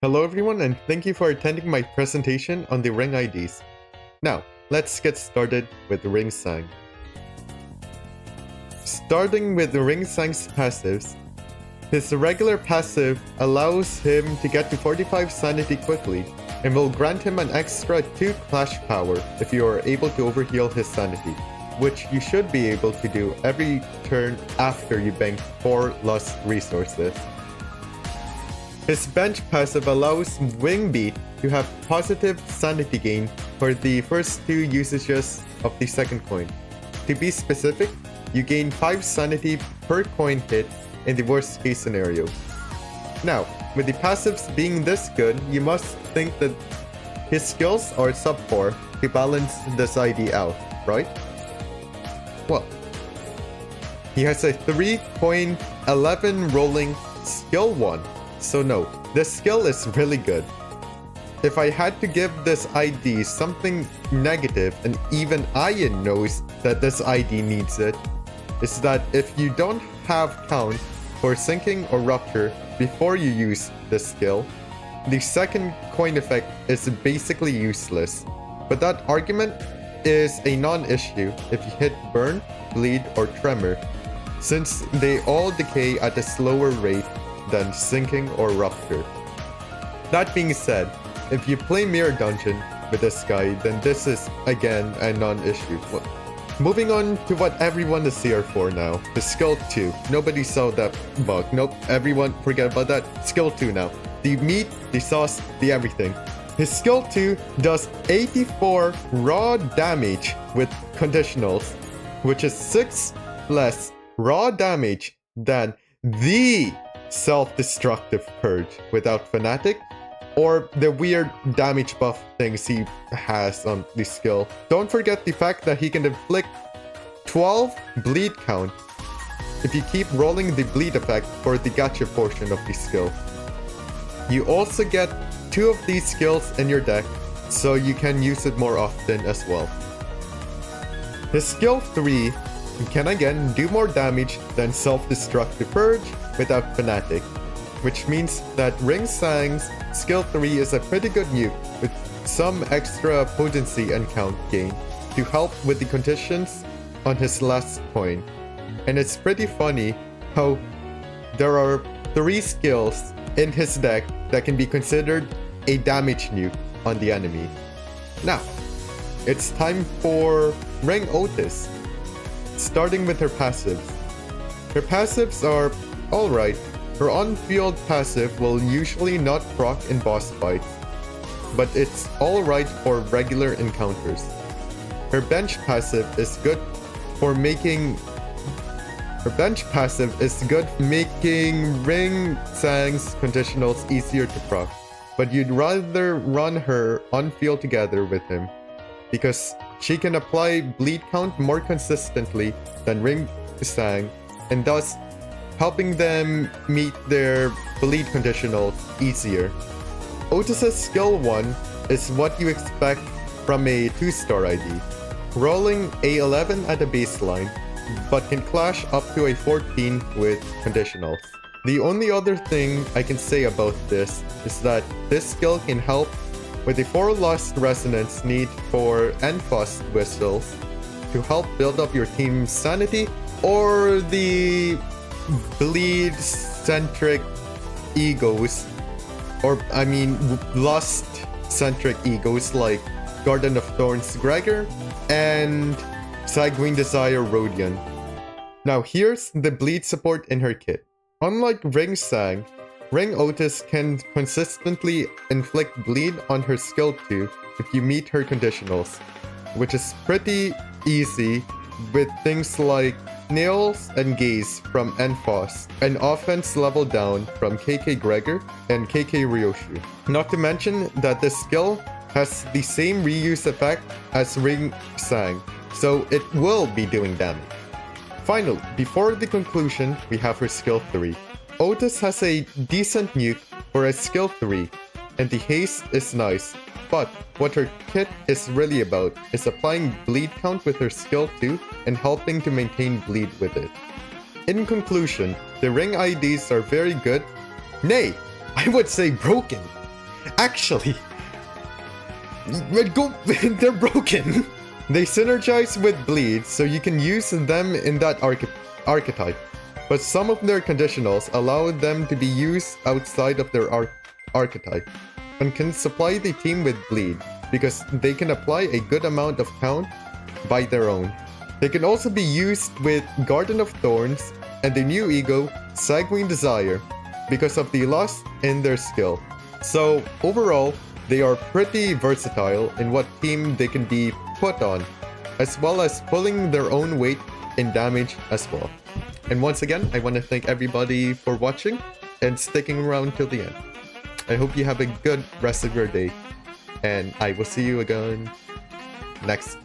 Hello everyone, and thank you for attending my presentation on the ring IDs. Now, let's get started with Ring Sang. Starting with Ring Sang's passives, his regular passive allows him to get to 45 sanity quickly and will grant him an extra 2 clash power if you are able to overheal his sanity, which you should be able to do every turn after you bank 4 lost resources. His bench passive allows Wing Beat to have positive sanity gain for the first 2 usages of the second coin. To be specific, you gain 5 sanity per coin hit in the worst case scenario. Now, with the passives being this good, you must think that his skills are sub 4 to balance this ID out, right? Well, he has a 3.11 rolling skill 1. So no, this skill is really good. If I had to give this ID something negative, and even Ian knows that this ID needs it, is that if you don't have count for sinking or rupture before you use this skill, the second coin effect is basically useless. But that argument is a non-issue if you hit burn, bleed, or tremor, since they all decay at a slower rate than sinking or rupture. That being said, if you play Mirror Dungeon with this guy, then this is again a non-issue. Well, moving on to what everyone is here for now, the skill 2. Nobody saw that bug. Nope, everyone forget about that. Skill 2 now. The meat, the sauce, the everything. His skill 2 does 84 raw damage with conditionals, which is 6 less raw damage than the self-destructive purge without fanatic or the weird damage buff things he has on the skill. Don't forget the fact that he can inflict 12 bleed count if you keep rolling the bleed effect for the gacha portion of the skill. You also get 2 of these skills in your deck, so you can use it more often as well. His skill 3 can again do more damage than self-destructive purge without fanatic, which means that Ring Sang's skill 3 is a pretty good nuke with some extra potency and count gain to help with the conditions on his last coin. And it's pretty funny how there are 3 skills in his deck that can be considered a damage nuke on the enemy. Now, it's time for Ring Otis. Starting with her passives. Her passives are alright. Her on-field passive will usually not proc in boss fights, but it's alright for regular encounters. Her bench passive is good for making Ring Sang's conditionals easier to proc, but you'd rather run her on-field together with him, because she can apply bleed count more consistently than Ring Sang, and thus helping them meet their bleed conditionals easier. Otis' skill 1 is what you expect from a 2-star ID, rolling a 11 at the baseline, but can clash up to a 14 with conditionals. The only other thing I can say about this is that this skill can help with the 4 lost resonance need for Enforced whistles to help build up your team's sanity, or the bleed-centric egos, lust-centric egos like Garden of Thorns Gregor and Sanguine Desire Rodion. Now here's the bleed support in her kit. Unlike Ring Sang, Ring Otis can consistently inflict bleed on her skill 2 if you meet her conditionals, which is pretty easy with things like Nails and Gaze from Enfos, and offense level down from KK Gregor and KK Ryoshu. Not to mention that this skill has the same reuse effect as Ring Sang, so it will be doing damage. Finally, before the conclusion, we have her skill 3. Otis has a decent nuke for a skill 3, and the haste is nice, but what her kit is really about is applying bleed count with her skill 2 and helping to maintain bleed with it. In conclusion, the ring IDs are very good, nay, I would say broken, Actually, they're broken. They synergize with bleed, so you can use them in that archetype. But some of their conditionals allow them to be used outside of their archetype, and can supply the team with bleed, because they can apply a good amount of count by their own. They can also be used with Garden of Thorns and the new ego, Sanguine Desire, because of the loss in their skill. So overall, they are pretty versatile in what team they can be put on, as well as pulling their own weight in damage as well. And once again, I want to thank everybody for watching and sticking around till the end. I hope you have a good rest of your day, and I will see you again next